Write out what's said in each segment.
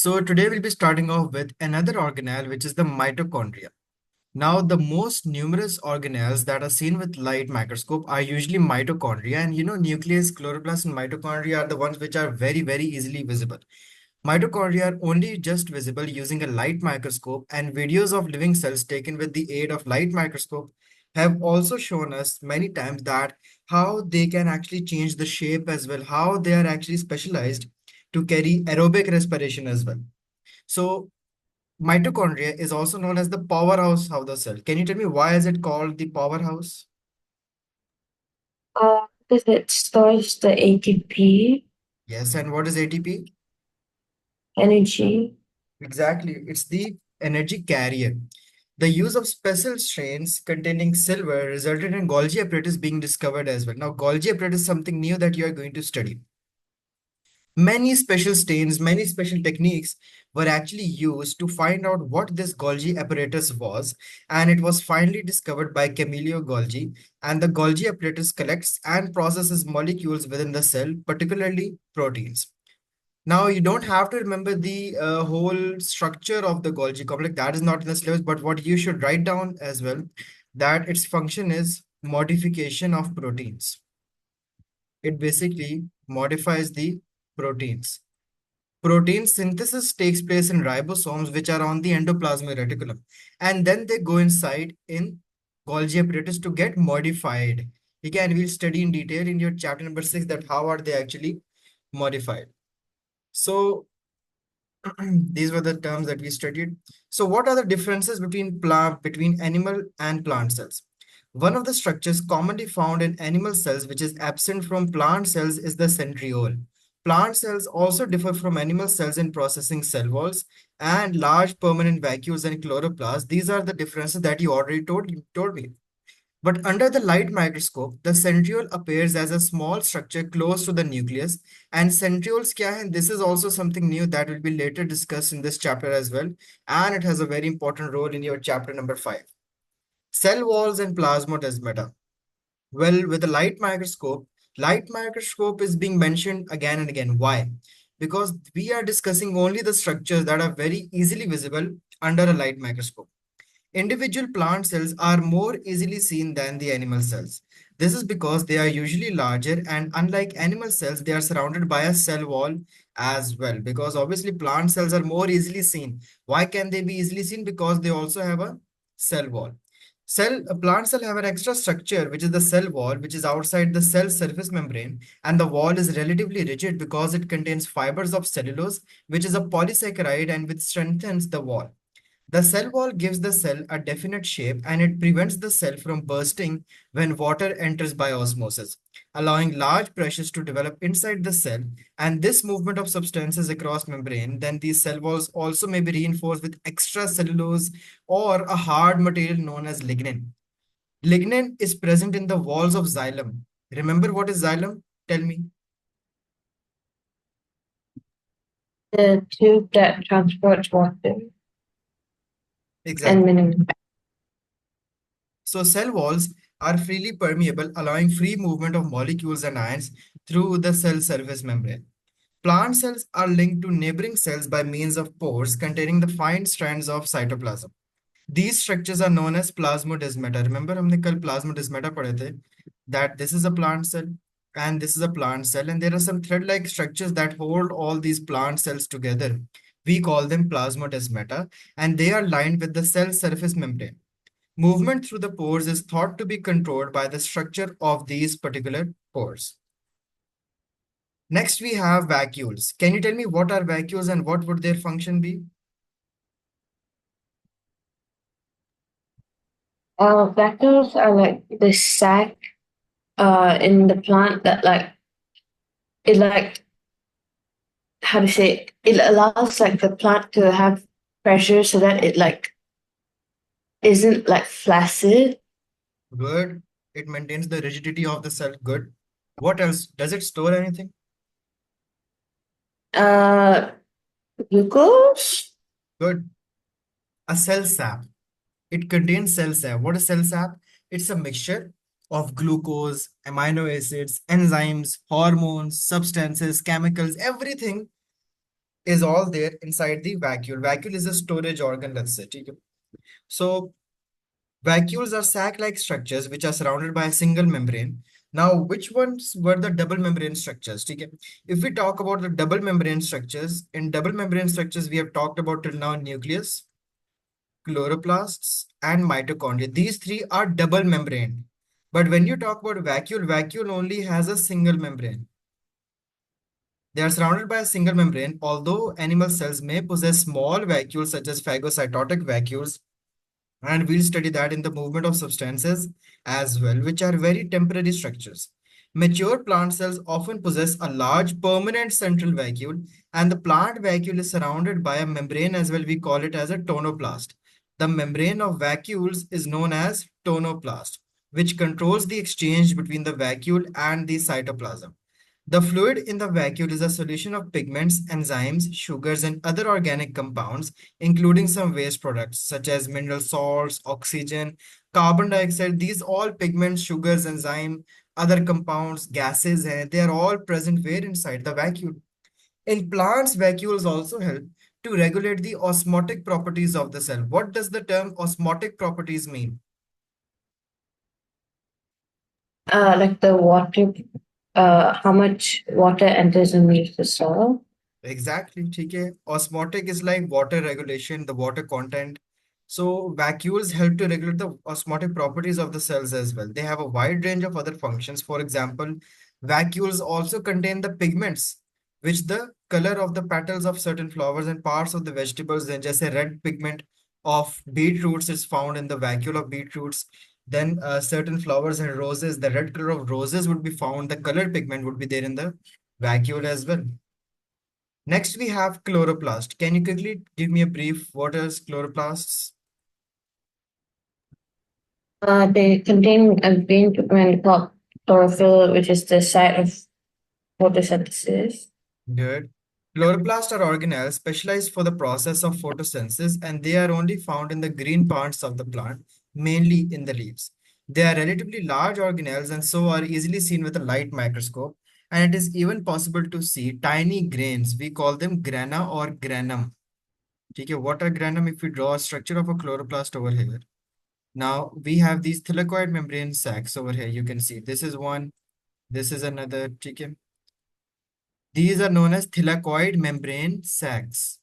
So today we'll be starting off with another organelle, which is the mitochondria. Now, the most numerous organelles that are seen with light microscope are usually mitochondria, and nucleus, chloroplast, and mitochondria are the ones which are very, very easily visible. Mitochondria are only just visible using a light microscope, and videos of living cells taken with the aid of light microscope have also shown us many times that how they can actually change the shape as well, how they are actually specialized to carry aerobic respiration as well. So mitochondria is also known as the powerhouse of the cell. Can you tell me why is it called the powerhouse? Because it stores the ATP Yes, and what is ATP? energy. Exactly, it's the energy carrier. The use of special strains containing silver resulted in Golgi apparatus being discovered as well. Now, Golgi apparatus is something new that you are going to study. Many special stains, many special techniques were actually used to find out what this Golgi apparatus was, and it was finally discovered by Camillo Golgi. And the Golgi apparatus collects and processes molecules within the cell, particularly proteins. Now, you don't have to remember the whole structure of the Golgi complex. That is not in the syllabus, but what you should write down as well, that its function is modification of proteins. It basically modifies the proteins. Protein synthesis takes place in ribosomes, which are on the endoplasmic reticulum, and then they go inside in Golgi apparatus to get modified. Again, we'll study in detail in your chapter number 6 that how are they actually modified. So these were the terms that we studied. So what are the differences between animal and plant cells? One of the structures commonly found in animal cells which is absent from plant cells is the centriole. Plant cells also differ from animal cells in processing cell walls and large permanent vacuoles and chloroplasts. These are the differences that you already told me. But under the light microscope, the centriole appears as a small structure close to the nucleus. And centrioles kya hai? This is also something new that will be later discussed in this chapter as well. And it has a very important role in your chapter number 5. Cell walls and plasmodesmata. Well, with the light microscope is being mentioned again and again. Why? Because we are discussing only the structures that are very easily visible under a light microscope. Individual plant cells are more easily seen than the animal cells. This is because they are usually larger, and unlike animal cells, they are surrounded by a cell wall as well. Because obviously plant cells are more easily seen. Why can they be easily seen? Because they also have a cell wall. A plant cell have an extra structure, which is the cell wall, which is outside the cell surface membrane, and the wall is relatively rigid because it contains fibers of cellulose, which is a polysaccharide and which strengthens the wall. The cell wall gives the cell a definite shape, and it prevents the cell from bursting when water enters by osmosis, allowing large pressures to develop inside the cell. And this movement of substances across membrane, then these cell walls also may be reinforced with extra cellulose or a hard material known as lignin. Lignin is present in the walls of xylem. Remember what is xylem? Tell me. The tube that transports water and Exactly. mineral. So cell walls are freely permeable, allowing free movement of molecules and ions through the cell surface membrane. Plant cells are linked to neighboring cells by means of pores containing the fine strands of cytoplasm. These structures are known as plasmodesmata. Remember, हमने कल plasmodesmata पढ़े थे, that this is a plant cell and this is a plant cell, and there are some thread-like structures that hold all these plant cells together. We call them plasmodesmata, and they are lined with the cell surface membrane. Movement through the pores is thought to be controlled by the structure of these particular pores. Next, we have vacuoles. Can you tell me what are vacuoles and what would their function be? Vacuoles are like the sac in the plant that how to say it allows like the plant to have pressure so that it isn't like flaccid. Good. It maintains the rigidity of the cell. Good. What else? Does it store anything? Uh, Glucose. Good. A cell sap. It contains cell sap. What is cell sap? It's a mixture of glucose, amino acids, enzymes, hormones, substances, chemicals, everything is all there inside the vacuole. Vacuole is a storage organ, let's say. ठीक है? So vacuoles are sac-like structures which are surrounded by a single membrane. Now, which ones were the double membrane structures? ठीक है? If we talk about the double membrane structures, in double membrane structures, we have talked about till now nucleus, chloroplasts, and mitochondria. These three are double membrane. But when you talk about vacuole, vacuole only has a single membrane. They are surrounded by a single membrane, although animal cells may possess small vacuoles such as phagocytotic vacuoles, and we'll study that in the movement of substances as well, which are very temporary structures. Mature plant cells often possess a large permanent central vacuole, and the plant vacuole is surrounded by a membrane as well. We call it as a tonoplast. The membrane of vacuoles is known as tonoplast, which controls the exchange between the vacuole and the cytoplasm. The fluid in the vacuole is a solution of pigments, enzymes, sugars, and other organic compounds, including some waste products such as mineral salts, oxygen, carbon dioxide. These all pigments, sugars, enzyme, other compounds, gases, and they are all present where inside the vacuole. In plants, vacuoles also help to regulate the osmotic properties of the cell. What does the term osmotic properties mean? Like the water, how much water enters into the soil. Exactly, ठीक है. Osmotic is like water regulation, the water content. So vacuoles help to regulate the osmotic properties of the cells as well. They have a wide range of other functions. For example, vacuoles also contain the pigments, which the color of the petals of certain flowers and parts of the vegetables, then just a red pigment of beetroots is found in the vacuole of beetroots. Then certain flowers and roses, the red color of roses would be found. The color pigment would be there in the vacuole as well. Next, we have chloroplast. Can you quickly give me a brief? What is chloroplasts? They contain a green pigment called chlorophyll, which is the site of photosynthesis. Good. Chloroplasts are organelles specialized for the process of photosynthesis, and they are only found in the green parts of the plant, mainly in the leaves. They are relatively large organelles and so are easily seen with a light microscope. And it is even possible to see tiny grains. We call them grana or granum. Okay, what are granum? If we draw a structure of a chloroplast over here. Now we have these thylakoid membrane sacs over here. You can see this is one, this is another. Okay. These are known as thylakoid membrane sacs.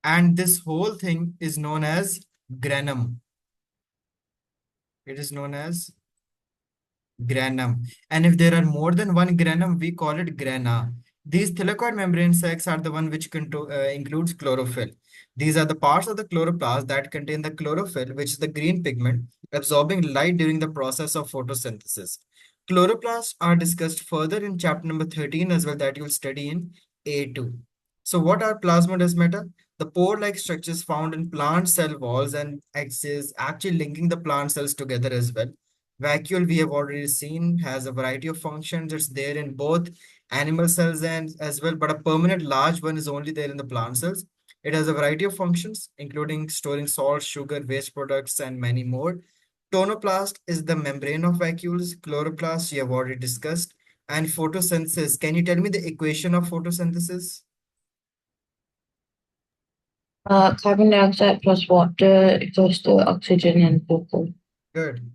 And this whole thing is known as granum. It is known as granum. And if there are more than one granum, we call it grana. These thylakoid membrane sacs are the one which includes chlorophyll. These are the parts of the chloroplast that contain the chlorophyll, which is the green pigment, absorbing light during the process of photosynthesis. Chloroplasts are discussed further in chapter number 13 as well, that you will study in A2. So what are plasmodesmata? The pore-like structures found in plant cell walls and axes, actually linking the plant cells together as well. Vacuole, we have already seen, has a variety of functions. It's there in both animal cells and as well, but a permanent large one is only there in the plant cells. It has a variety of functions, including storing salt, sugar, waste products, and many more. Tonoplast is the membrane of vacuoles. Chloroplast, you have already discussed. And photosynthesis. Can you tell me the equation of photosynthesis? Carbon dioxide plus water equals to oxygen and glucose. Good.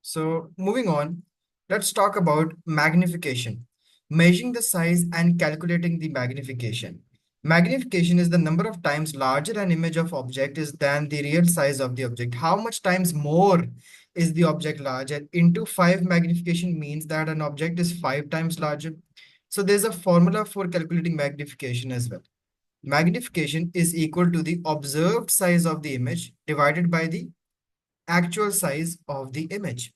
So moving on, let's talk about magnification. Measuring the size and calculating the magnification. Magnification is the number of times larger an image of object is than the real size of the object. How much times more is the object larger? Into 5 magnification means that an object is 5 times larger. So there's a formula for calculating magnification as well. Magnification is equal to the observed size of the image divided by the actual size of the image.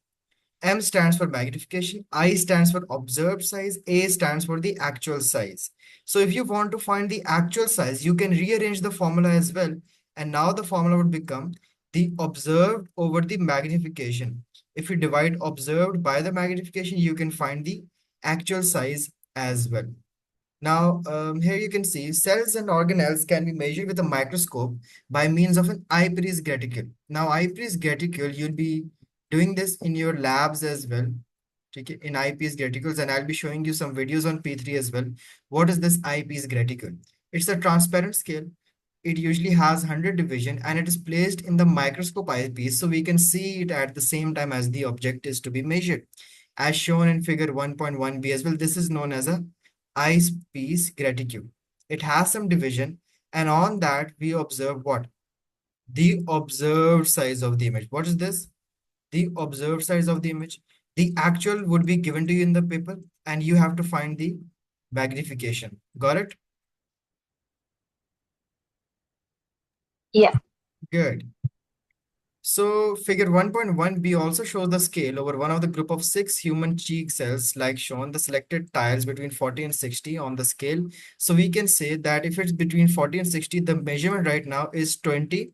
M stands for magnification, I stands for observed size, A stands for the actual size. So if you want to find the actual size, you can rearrange the formula as well. And now the formula would become the observed over the magnification. If you divide observed by the magnification, you can find the actual size as well. Now, here you can see cells and organelles can be measured with a microscope by means of an eyepiece reticule. Now, eyepiece reticule, you'll be doing this in your labs as well, okay, in eyepiece graticules, and I'll be showing you some videos on P3 as well. What is this eyepiece graticule? It's a transparent scale. It usually has 100 division and it is placed in the microscope eyepiece so we can see it at the same time as the object is to be measured. As shown in figure 1.1b as well, this is known as a eyepiece graticule. It has some division, and on that we observe what? The observed size of the image. What is this? The observed size of the image. The actual would be given to you in the paper, and you have to find the magnification. Got it? Yeah. Good. So figure 1.1b also shows the scale over one of the group of 6 human cheek cells like shown, the selected tiles between 40 and 60 on the scale. So we can say that if it's between 40 and 60, the measurement right now is 20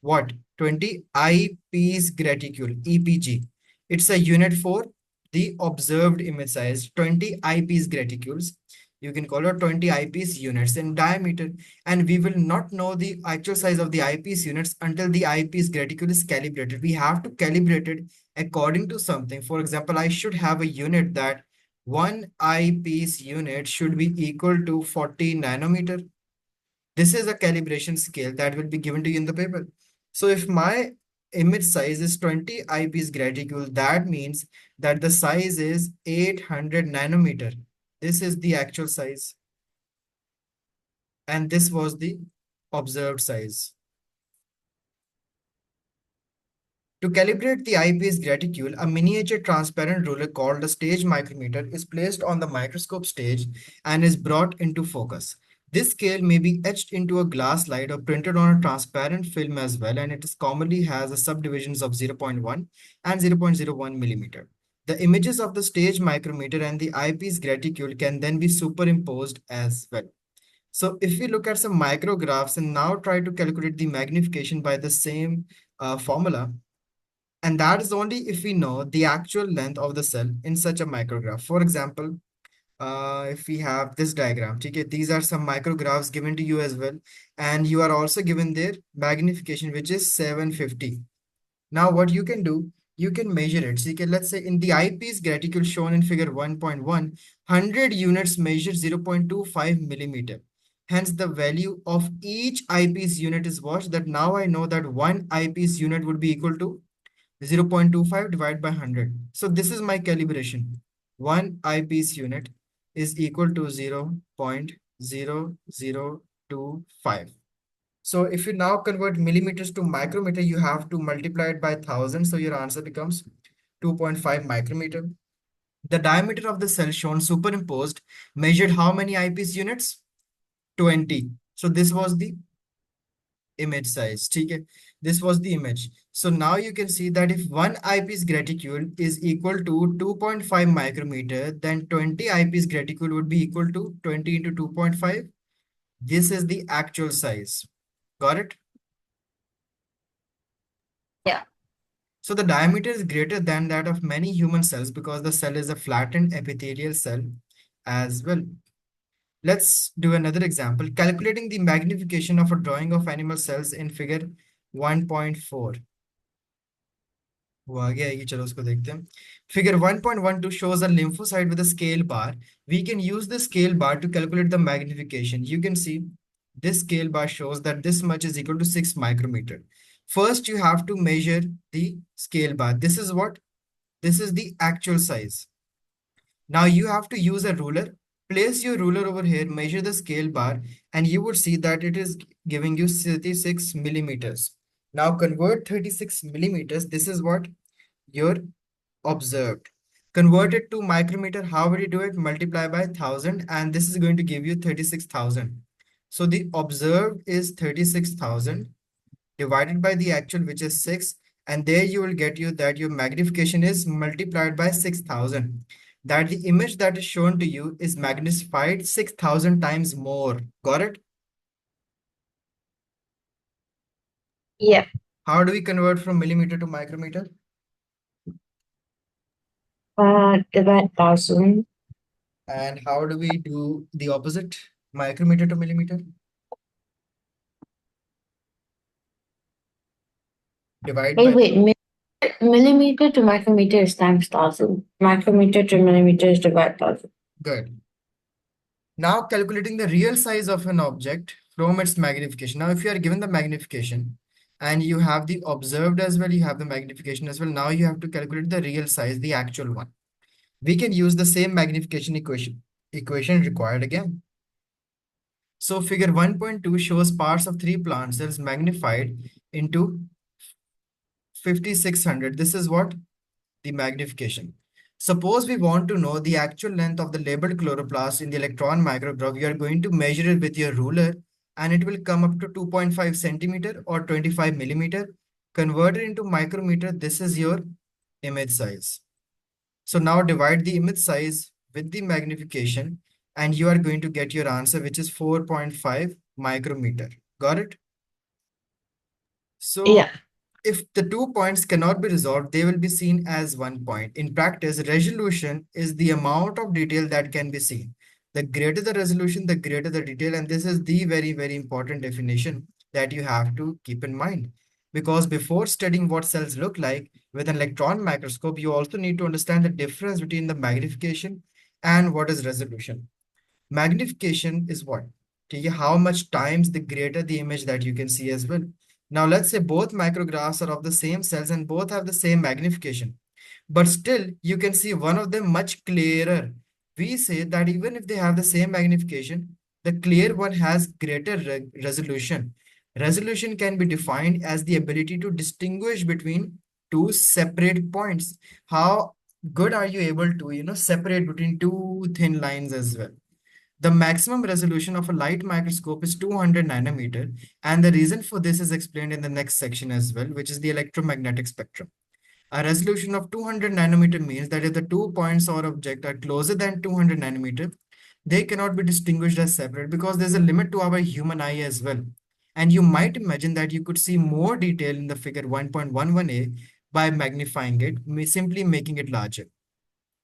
what? 20 eyepiece graticule, EPG. It's a unit for the observed image size, 20 eyepiece graticules. You can call it 20 eyepiece units in diameter. And we will not know the actual size of the eyepiece units until the eyepiece graticule is calibrated. We have to calibrate it according to something. For example, I should have a unit that one eyepiece unit should be equal to 40 nanometer. This is a calibration scale that will be given to you in the paper. So if my image size is 20 eyepiece graticule, that means that the size is 800 nanometer. This is the actual size. And this was the observed size. To calibrate the eyepiece graticule, a miniature transparent ruler called a stage micrometer is placed on the microscope stage and is brought into focus. This scale may be etched into a glass slide or printed on a transparent film as well, and it is commonly has a subdivisions of 0.1 and 0.01 millimeter. The images of the stage micrometer and the eyepiece graticule can then be superimposed as well. So if we look at some micrographs and now try to calculate the magnification by the same formula, and that is only if we know the actual length of the cell in such a micrograph. For example, if we have this diagram, okay, these are some micrographs given to you as well. And you are also given their magnification, which is 750. Now, what you can do, you can measure it. So you can, let's say in the eyepiece graticule shown in figure 1.1, 100 units measure 0.25 millimeter. Hence, the value of each eyepiece unit is what? That now I know that one eyepiece unit would be equal to 0.25 divided by 100. So this is my calibration. One eyepiece unit is equal to 0.0025. So if you now convert millimeters to micrometer, you have to multiply it by 1,000. So your answer becomes 2.5 micrometer. The diameter of the cell shown superimposed measured how many eyepiece units? 20. So this was the image size. Okay, this was the image. So now you can see that if one eyepiece graticule is equal to 2.5 micrometer, then 20 eyepiece graticule would be equal to 20 into 2.5. This is the actual size. Got it? Yeah. So the diameter is greater than that of many human cells because the cell is a flattened epithelial cell as well. Let's do another example. Calculating the magnification of a drawing of animal cells in figure 1.4. वो आगे आएगी, चलो उसको देखते हैं. Figure 1.12 shows a lymphocyte with a scale bar. We can use the scale bar to calculate the magnification. You can see this scale bar shows that this much is equal to 6 micrometer. First, you have to measure the scale bar. This is what? This is the actual size. Now you have to use a ruler. Place your ruler over here, measure the scale bar, and you would see that it is giving you 36 millimeters. Now convert 36 millimeters. This is what you're observed. Convert it to micrometer. How would you do it? Multiply by 1,000, and this is going to give you 36,000. So the observed is 36,000 divided by the actual, which is 6. And there you will get you that your magnification is multiplied by 6,000. That the image that is shown to you is magnified 6,000 times more. Got it? Yeah. How do we convert from millimeter to micrometer? Divide 1,000. And how do we do the opposite? Micrometer to millimeter? Divide Hey, by wait, Millimeter to micrometer is times 1000. Micrometer to millimeter is divided 1000. Good. Now calculating the real size of an object from its magnification. Now, if you are given the magnification and you have the observed as well, you have the magnification as well. Now you have to calculate the real size, the actual one. We can use the same magnification equation required again. So figure 1.2 shows parts of 3 plant cells magnified into 5600. This is what? The magnification. Suppose we want to know the actual length of the labeled chloroplast in the electron micrograph. You are going to measure it with your ruler and it will come up to 2.5 centimeter or 25 millimeter. Converted into micrometer, this is your image size. So now divide the image size with the magnification and you are going to get your answer, which is 4.5 micrometer. Got it? So Yeah. if the 2 points cannot be resolved, they will be seen as 1 point. In practice, resolution is the amount of detail that can be seen. The greater the resolution, the greater the detail. And this is the very, very important definition that you have to keep in mind. Because before studying what cells look like with an electron microscope, you also need to understand the difference between the magnification and what is resolution. Magnification is what? Okay, how much times the greater the image that you can see as well. Now, let's say both micrographs are of the same cells and both have the same magnification, but still you can see one of them much clearer. We say that even if they have the same magnification, the clear one has greater resolution. Resolution can be defined as the ability to distinguish between two separate points. How good are you able to, separate between two thin lines as well? The maximum resolution of a light microscope is 200 nanometer, and the reason for this is explained in the next section as well, which is the electromagnetic spectrum. A resolution of 200 nanometer means that if the 2 points or object are closer than 200 nanometer, they cannot be distinguished as separate because there's a limit to our human eye as well. And you might imagine that you could see more detail in the figure 1.11a by magnifying it, simply making it larger.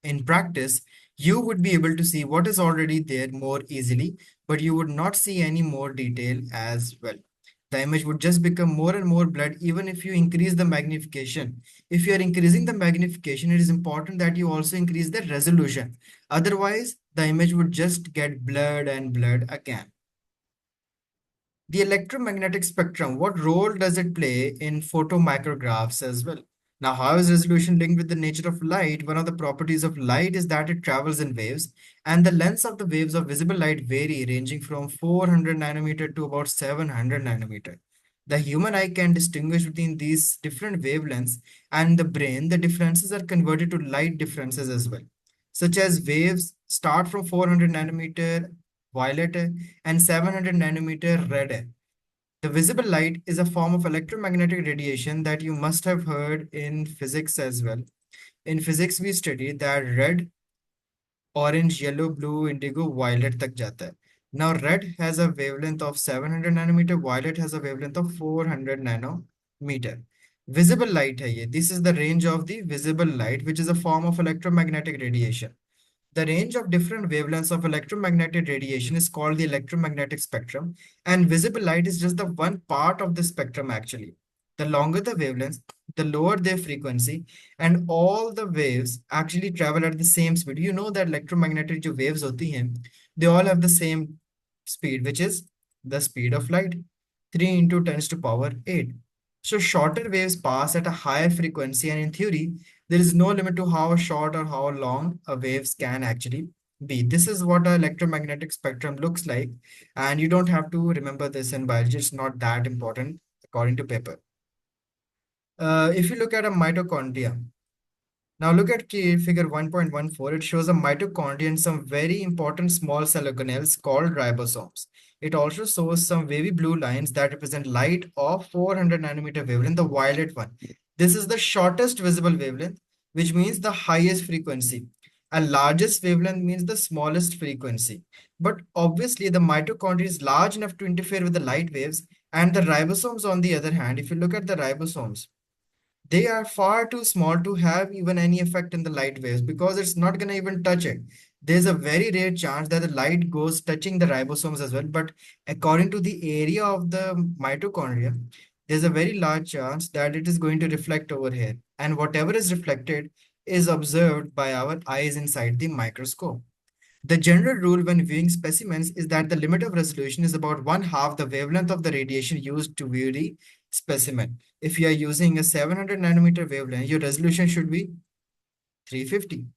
In practice, you would be able to see what is already there more easily, but you would not see any more detail as well. The image would just become more and more blurred even if you increase the magnification. If you are increasing the magnification, it is important that you also increase the resolution. Otherwise, the image would just get blurred and blurred again. The electromagnetic spectrum, what role does it play in photomicrographs as well? Now, how is resolution linked with the nature of light? One of the properties of light is that it travels in waves, and the lengths of the waves of visible light vary, ranging from 400 nanometer to about 700 nanometer. The human eye can distinguish between these different wavelengths, and in the brain, the differences are converted to light differences as well, such as waves start from 400 nanometer violet and 700 nanometer red. The visible light is a form of electromagnetic radiation that you must have heard in physics as well. In physics, we study that red, orange, yellow, blue, indigo, violet tak jata hai. Now, red has a wavelength of 700 nanometer, violet has a wavelength of 400 nanometer. Visible light hai ye. This is the range of the visible light, which is a form of electromagnetic radiation. The range of different wavelengths of electromagnetic radiation is called the electromagnetic spectrum, and visible light is just the one part of the spectrum actually. The longer the wavelengths, the lower their frequency, and all the waves actually travel at the same speed. You know that electromagnetic जो waves होती हैं, they all have the same speed, which is the speed of light, 3 into 10 to power 8. So shorter waves pass at a higher frequency, and in theory, there is no limit to how short or how long a waves can actually be. This is what an electromagnetic spectrum looks like, and you don't have to remember this in biology. It's not that important according to paper. If you look at a mitochondria, now look at figure 1.14. It shows a mitochondria and some very important small cell organelles called ribosomes. It also shows some wavy blue lines that represent light of 400 nanometer wavelength, the violet one. This is the shortest visible wavelength, which means the highest frequency. And largest wavelength means the smallest frequency. But obviously, the mitochondria is large enough to interfere with the light waves. And the ribosomes, on the other hand, if you look at the ribosomes, they are far too small to have even any effect in the light waves because it's not going to even touch it. There's a very rare chance that the light goes touching the ribosomes as well. But according to the area of the mitochondria, there's a very large chance that it is going to reflect over here. And whatever is reflected is observed by our eyes inside the microscope. The general rule when viewing specimens is that the limit of resolution is about 1/2 the wavelength of the radiation used to view the specimen. If you are using a 700 nanometer wavelength, your resolution should be 350.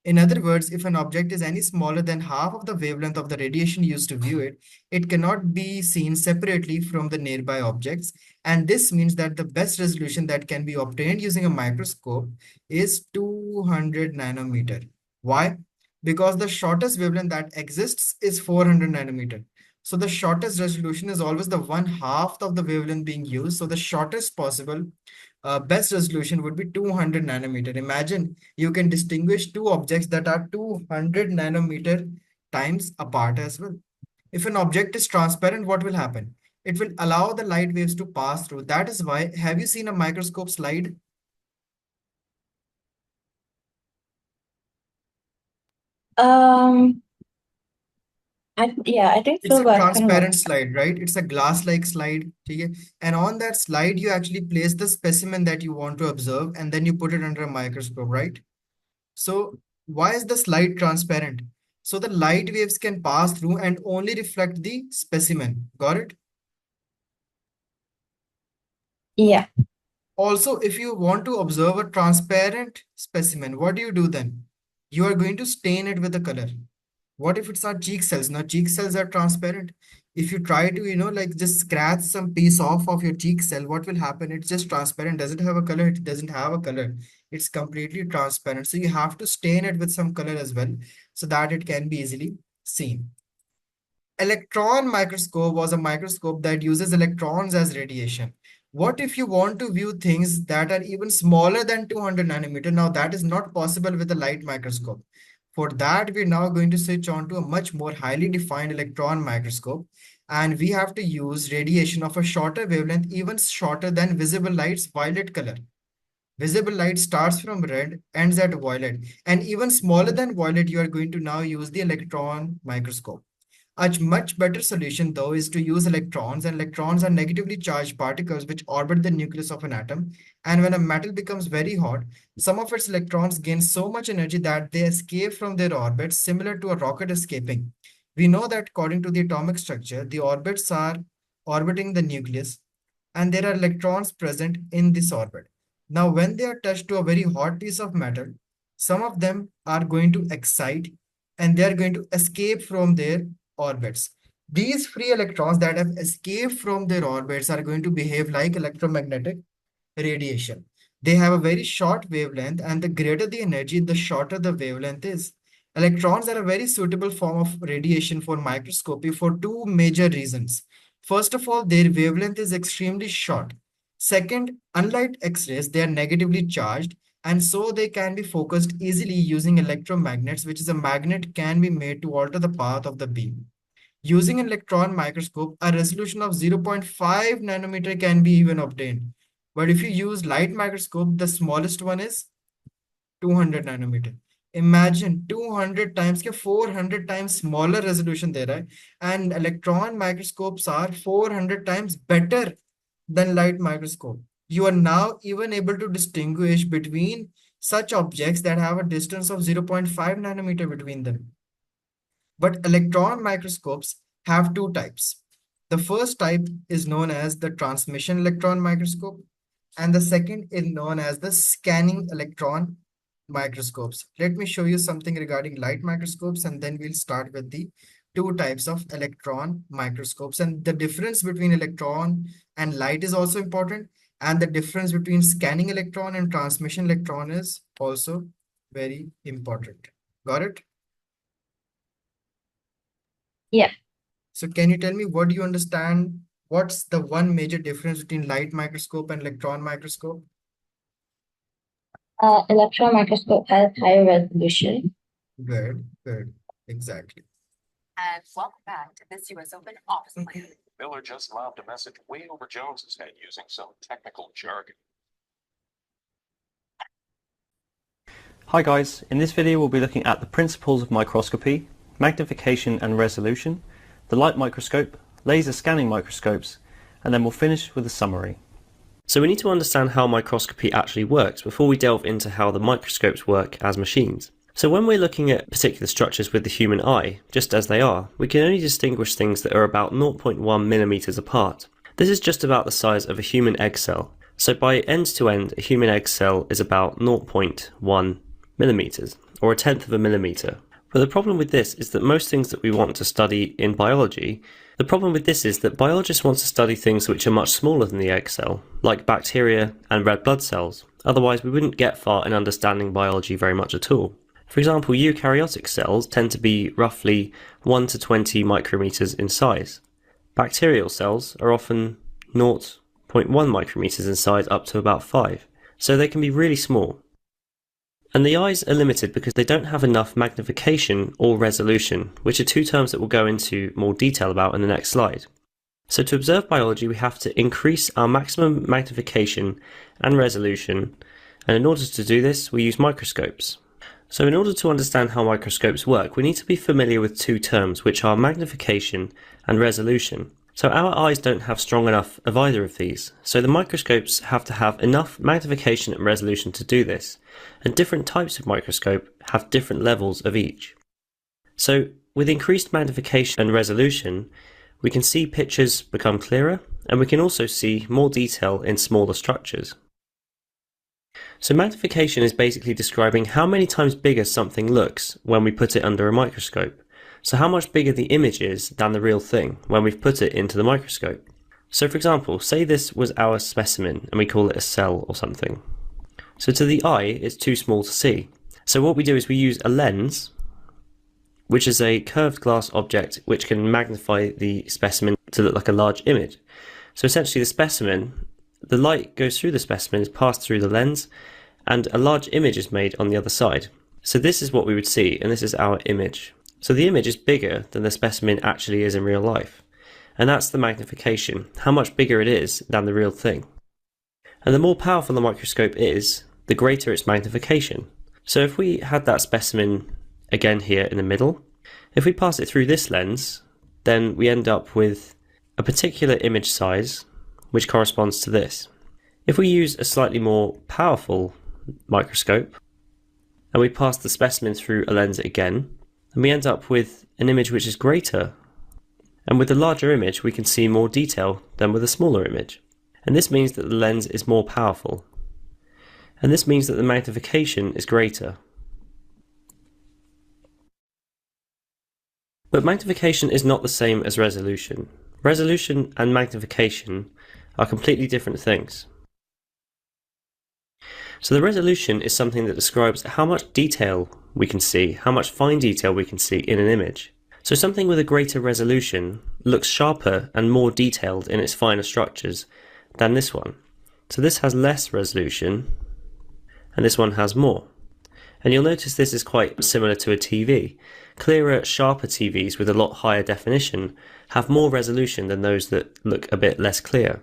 In other words, if an object is any smaller than half of the wavelength of the radiation used to view it, it cannot be seen separately from the nearby objects. And this means that the best resolution that can be obtained using a microscope is 200 nanometer. Why? Because the shortest wavelength that exists is 400 nanometer. So the shortest resolution is always the 1/2 of the wavelength being used. So the shortest possible best resolution would be 200 nanometer. Imagine you can distinguish two objects that are 200 nanometer times apart as well. If an object is transparent, what will happen? It will allow the light waves to pass through. That is why, have you seen a microscope slide? Um, I think It's so, a but I kind of transparent slide, right? It's a glass-like slide. Okay? And on that slide, you actually place the specimen that you want to observe, and then you put it under a microscope, right? So why is the slide transparent? So the light waves can pass through and only reflect the specimen. Got it? yeah. Also, if you want to observe a transparent specimen, what do you do then? You are going to stain it with a color. What if it's our cheek cells? Now, cheek cells are transparent. If you try to, like just scratch some piece off of your cheek cell, what will happen? It's just transparent. Does it have a color? It doesn't have a color. It's completely transparent. So you have to stain it with some color as well so that it can be easily seen. Electron microscope was a microscope that uses electrons as radiation. What if you want to view things that are even smaller than 200 nanometer? Now that is not possible with a light microscope. For that, we're now going to switch on to a much more highly defined electron microscope. And we have to use radiation of a shorter wavelength, even shorter than visible light's violet color. Visible light starts from red, ends at violet. And even smaller than violet, you are going to now use the electron microscope. A much better solution, though, is to use electrons, and electrons are negatively charged particles which orbit the nucleus of an atom. And when a metal becomes very hot, some of its electrons gain so much energy that they escape from their orbits, similar to a rocket escaping. We know that according to the atomic structure, the orbits are orbiting the nucleus, and there are electrons present in this orbit. Now, when they are touched to a very hot piece of metal, some of them are going to excite and they are going to escape from their orbits. These free electrons that have escaped from their orbits are going to behave like electromagnetic radiation. They have a very short wavelength, and the greater the energy, the shorter the wavelength is. Electrons are a very suitable form of radiation for microscopy for two major reasons. First of all, their wavelength is extremely short. Second, unlike X-rays, they are negatively charged, and so they can be focused easily using electromagnets, which is a magnet can be made to alter the path of the beam. Using an electron microscope, a resolution of 0.5 nanometer can be even obtained. But if you use light microscope, the smallest one is 200 nanometer. Imagine 200 times के 400 times smaller resolution there है, and electron microscopes are 400 times better than light microscope. You are now even able to distinguish between such objects that have a distance of 0.5 nanometer between them. But electron microscopes have two types. The first type is known as the transmission electron microscope, and the second is known as the scanning electron microscopes. Let me show you something regarding light microscopes, and then we'll start with the two types of electron microscopes. And the difference between electron and light is also important, and the difference between scanning electron and transmission electron is also very important. Got it? Yeah. So can you tell me, what do you understand? What's the one major difference between light microscope and electron microscope? Electron microscope has higher resolution. Good, good, exactly. And welcome back to this US Open office plan. Miller just lobbed a message way over Jones's head using some technical jargon. Hi guys, in this video we'll be looking at the principles of microscopy, magnification and resolution, the light microscope, laser scanning microscopes, and then we'll finish with a summary. So we need to understand how microscopy actually works before we delve into how the microscopes work as machines. So when we're looking at particular structures with the human eye, just as they are, we can only distinguish things that are about 0.1 millimeters apart. This is just about the size of a human egg cell. So by end to end, a human egg cell is about 0.1 millimeters, or a tenth of a millimeter. But the problem with this is that most things that we want to study in biology, the problem with this is that biologists want to study things which are much smaller than the egg cell, like bacteria and red blood cells. Otherwise, we wouldn't get far in understanding biology very much at all. For example, eukaryotic cells tend to be roughly 1 to 20 micrometers in size. Bacterial cells are often 0.1 micrometers in size up to about 5, so they can be really small. And the eyes are limited because they don't have enough magnification or resolution, which are two terms that we'll go into more detail about in the next slide. So to observe biology, we have to increase our maximum magnification and resolution, and in order to do this, we use microscopes. So in order to understand how microscopes work, we need to be familiar with two terms, which are magnification and resolution. So our eyes don't have strong enough of either of these, so the microscopes have to have enough magnification and resolution to do this, and different types of microscope have different levels of each. So with increased magnification and resolution, we can see pictures become clearer, and we can also see more detail in smaller structures. So magnification is basically describing how many times bigger something looks when we put it under a microscope. So how much bigger the image is than the real thing when we've put it into the microscope. So for example, say this was our specimen and we call it a cell or something. So to the eye, it's too small to see. So what we do is we use a lens, which is a curved glass object which can magnify the specimen to look like a large image. So essentially the specimen, the light goes through the specimen, is passed through the lens, and a large image is made on the other side. So this is what we would see, and this is our image. So the image is bigger than the specimen actually is in real life. And that's the magnification, how much bigger it is than the real thing. And the more powerful the microscope is, the greater its magnification. So if we had that specimen again here in the middle, if we pass it through this lens, then we end up with a particular image size which corresponds to this. If we use a slightly more powerful microscope and we pass the specimen through a lens again, then we end up with an image which is greater. And with a larger image we can see more detail than with a smaller image. And this means that the lens is more powerful. And this means that the magnification is greater. But magnification is not the same as resolution. Resolution and magnification are completely different things. So the resolution is something that describes how much detail we can see, how much fine detail we can see in an image. So something with a greater resolution looks sharper and more detailed in its finer structures than this one. So this has less resolution and this one has more. And you'll notice this is quite similar to a TV. Clearer, sharper TVs with a lot higher definition have more resolution than those that look a bit less clear.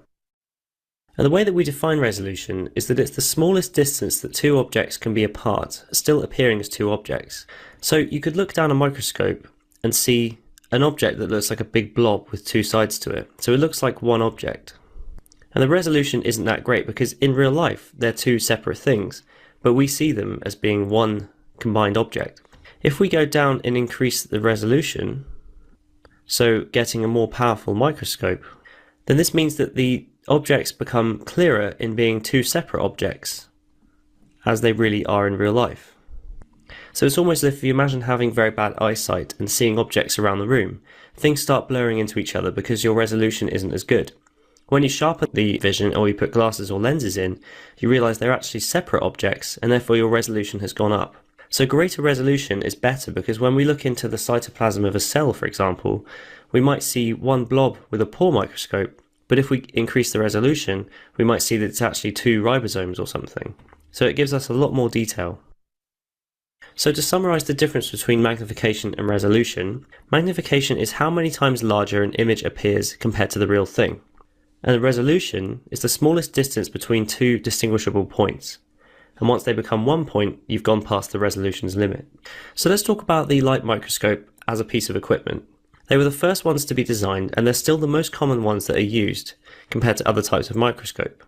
And the way that we define resolution is that it's the smallest distance that two objects can be apart, still appearing as two objects. So you could look down a microscope and see an object that looks like a big blob with two sides to it. So it looks like one object. And the resolution isn't that great because in real life they're two separate things, but we see them as being one combined object. If we go down and increase the resolution, so getting a more powerful microscope, then this means that the objects become clearer in being two separate objects, as they really are in real life. So it's almost as if you imagine having very bad eyesight and seeing objects around the room, things start blurring into each other because your resolution isn't as good. When you sharpen the vision or you put glasses or lenses in, you realise they're actually separate objects and therefore your resolution has gone up. So greater resolution is better because when we look into the cytoplasm of a cell, for example, we might see one blob with a poor microscope, but if we increase the resolution, we might see that it's actually two ribosomes or something. So it gives us a lot more detail. So to summarise the difference between magnification and resolution, magnification is how many times larger an image appears compared to the real thing. And the resolution is the smallest distance between two distinguishable points. And once they become 1 point, you've gone past the resolution's limit. So let's talk about the light microscope as a piece of equipment. They were the first ones to be designed, and they're still the most common ones that are used compared to other types of microscope.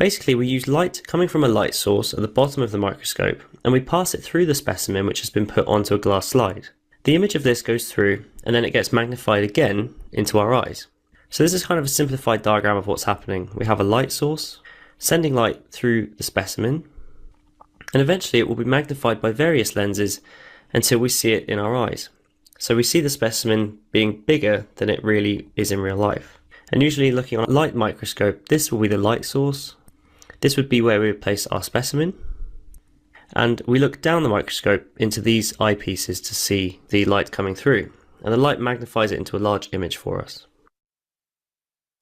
Basically, we use light coming from a light source at the bottom of the microscope, and we pass it through the specimen which has been put onto a glass slide. The image of this goes through, and then it gets magnified again into our eyes. So this is kind of a simplified diagram of what's happening. We have a light source, sending light through the specimen, and eventually it will be magnified by various lenses until we see it in our eyes. So we see the specimen being bigger than it really is in real life. And usually looking on a light microscope, this will be the light source. This would be where we would place our specimen. And we look down the microscope into these eyepieces to see the light coming through. And the light magnifies it into a large image for us.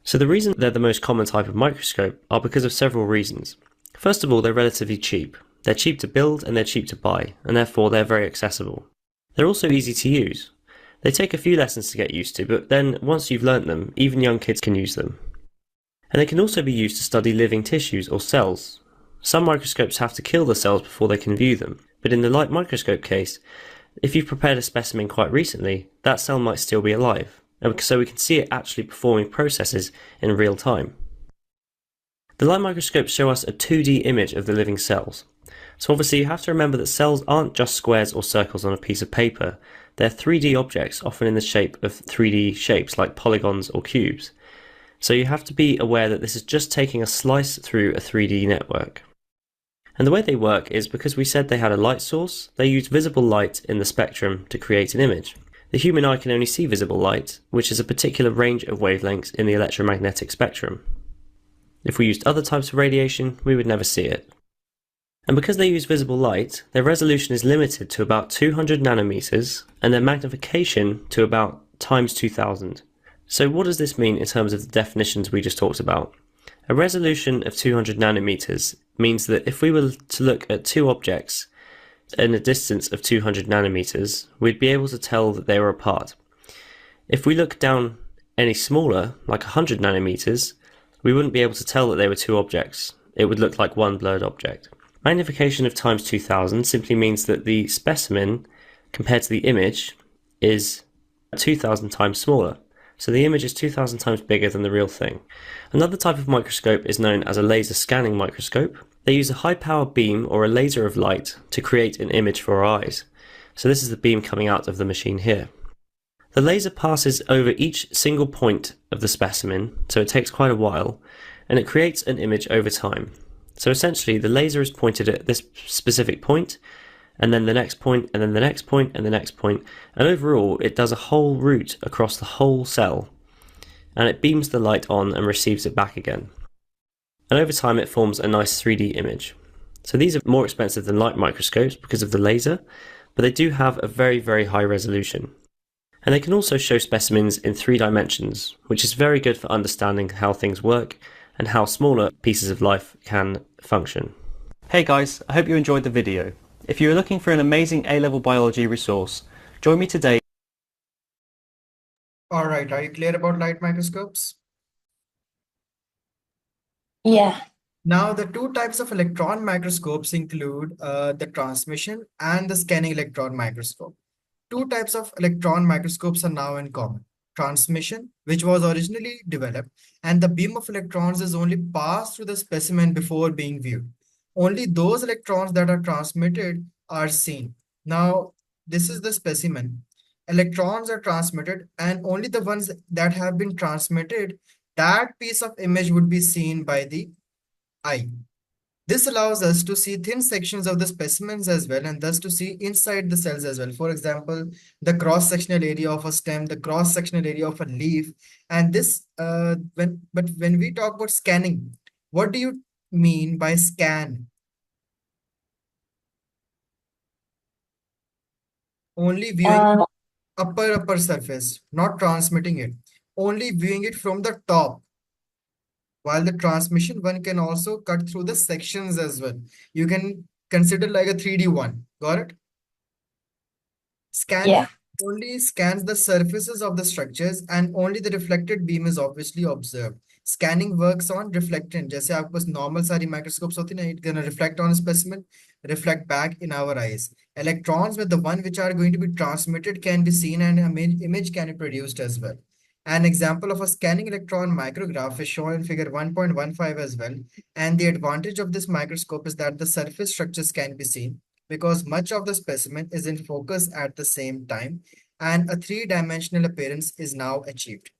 So the reason they're the most common type of microscope are because of several reasons. First of all, they're relatively cheap. They're cheap to build and they're cheap to buy, and therefore they're very accessible. They're also easy to use. They take a few lessons to get used to, but then once you've learnt them, even young kids can use them. And they can also be used to study living tissues or cells. Some microscopes have to kill the cells before they can view them, but in the light microscope case, if you've prepared a specimen quite recently, that cell might still be alive, and so we can see it actually performing processes in real time. The light microscopes show us a 2D image of the living cells. So obviously you have to remember that cells aren't just squares or circles on a piece of paper. They're 3D objects, often in the shape of 3D shapes like polygons or cubes. So you have to be aware that this is just taking a slice through a 3D network. And the way they work is because we said they had a light source, they use visible light in the spectrum to create an image. The human eye can only see visible light, which is a particular range of wavelengths in the electromagnetic spectrum. If we used other types of radiation, we would never see it. And because they use visible light, their resolution is limited to about 200 nanometers and their magnification to about times 2000. So what does this mean in terms of the definitions we just talked about? A resolution of 200 nanometers means that if we were to look at two objects in a distance of 200 nanometers, we'd be able to tell that they were apart. If we look down any smaller, like 100 nanometers, we wouldn't be able to tell that they were two objects. It would look like one blurred object. Magnification of times 2000 simply means that the specimen, compared to the image, is 2000 times smaller. So the image is 2000 times bigger than the real thing. Another type of microscope is known as a laser scanning microscope. They use a high-power beam or a laser of light to create an image for our eyes. So this is the beam coming out of the machine here. The laser passes over each single point of the specimen, so it takes quite a while, and it creates an image over time. So essentially the laser is pointed at this specific point, and then the next point, and then the next point, and the next point, and overall it does a whole route across the whole cell, and it beams the light on and receives it back again. And over time it forms a nice 3D image. So these are more expensive than light microscopes because of the laser, but they do have a very, very high resolution. And they can also show specimens in 3 dimensions, which is very good for understanding how things work and how smaller pieces of life can function. Hey guys, I hope you enjoyed the video. If you are looking for an amazing A-level biology resource, join me today. All right, are you clear about light microscopes? Yeah. Now, the 2 types of electron microscopes include the transmission and the scanning electron microscope. 2 types of electron microscopes are now in common. Transmission, which was originally developed, and the beam of electrons is only passed through the specimen before being viewed. Only those electrons that are transmitted are seen. Now, this is the specimen. Electrons are transmitted, and only the ones that have been transmitted, that piece of image would be seen by the eye. This allows us to see thin sections of the specimens as well, and thus to see inside the cells as well. For example, the cross-sectional area of a stem, the cross-sectional area of a leaf. And this, when we talk about scanning, what do you mean by scan? Only viewing upper surface, not transmitting it. Only viewing it from the top. While the transmission one can also cut through the sections as well. You can consider like a 3D one. Got it? Scanning only scans the surfaces of the structures and only the reflected beam is obviously observed. Scanning works on reflectant. जैसे आपके पास normal सारी microscopes होती हैं, it's gonna reflect on a specimen, reflect back in our eyes. Electrons with the one which are going to be transmitted can be seen and an image can be produced as well. An example of a scanning electron micrograph is shown in figure 1.15 as well. And the advantage of this microscope is that the surface structures can be seen because much of the specimen is in focus at the same time, and a three-dimensional appearance is now achieved.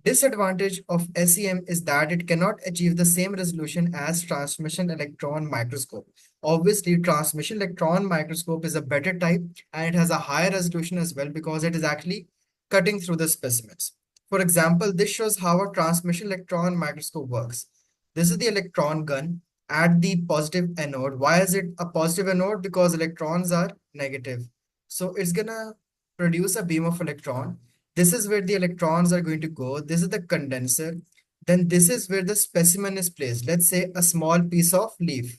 Disadvantage of SEM is that it cannot achieve the same resolution as transmission electron microscope. Obviously, transmission electron microscope is a better type and it has a higher resolution as well because it is actually cutting through the specimens. For example, this shows how a transmission electron microscope works. This is the electron gun at the positive anode. Why is it a positive anode? Because electrons are negative. So it's gonna produce a beam of electron. This is where the electrons are going to go. This is the condenser. Then this is where the specimen is placed. Let's say a small piece of leaf.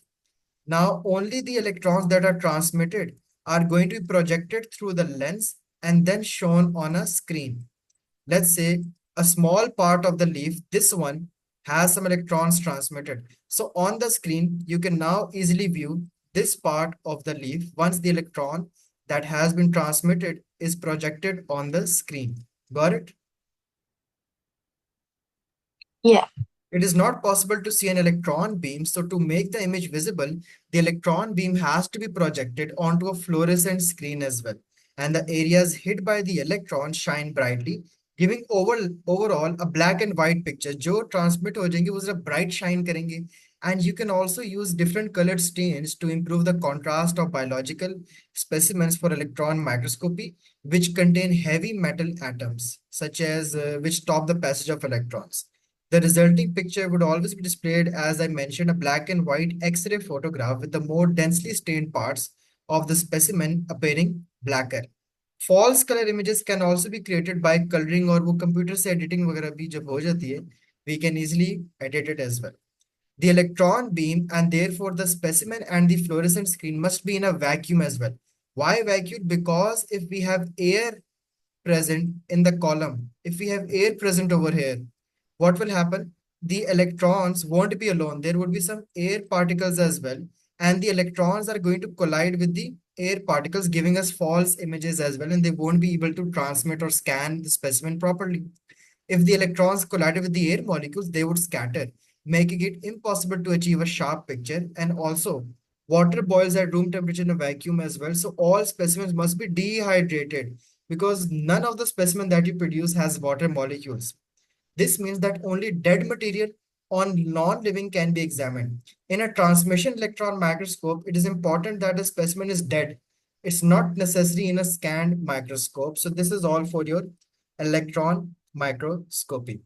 Now only the electrons that are transmitted are going to be projected through the lens and then shown on a screen. Let's say a small part of the leaf, this one has some electrons transmitted. So on the screen, you can now easily view this part of the leaf once the electron that has been transmitted is projected on the screen. Got it? Yeah. It is not possible to see an electron beam. So to make the image visible, the electron beam has to be projected onto a fluorescent screen as well. And the areas hit by the electron shine brightly, giving overall a black and white picture. जो transmit हो जाएंगे वो जरा bright shine करेंगे. And you can also use different colored stains to improve the contrast of biological specimens for electron microscopy, which contain heavy metal atoms, such as which stop the passage of electrons. The resulting picture would always be displayed, as I mentioned, a black and white X-ray photograph with the more densely stained parts of the specimen appearing blacker. False color images can also be created by coloring, और वो computer से editing वगैरह भी जब हो जाती है, we can easily edit it as well. The electron beam and therefore the specimen and the fluorescent screen must be in a vacuum as well. Why vacuum? Because if we have air present in the column, if we have air present over here, what will happen? The electrons won't be alone. There would be some air particles as well. And the electrons are going to collide with the air particles, giving us false images as well. And they won't be able to transmit or scan the specimen properly. If the electrons collided with the air molecules, they would scatter, making it impossible to achieve a sharp picture. And also, water boils at room temperature in a vacuum as well. So all specimens must be dehydrated because none of the specimen that you produce has water molecules. This means that only dead material on non-living can be examined. In a transmission electron microscope, it is important that the specimen is dead. It's not necessary in a scanned microscope. So this is all for your electron microscopy.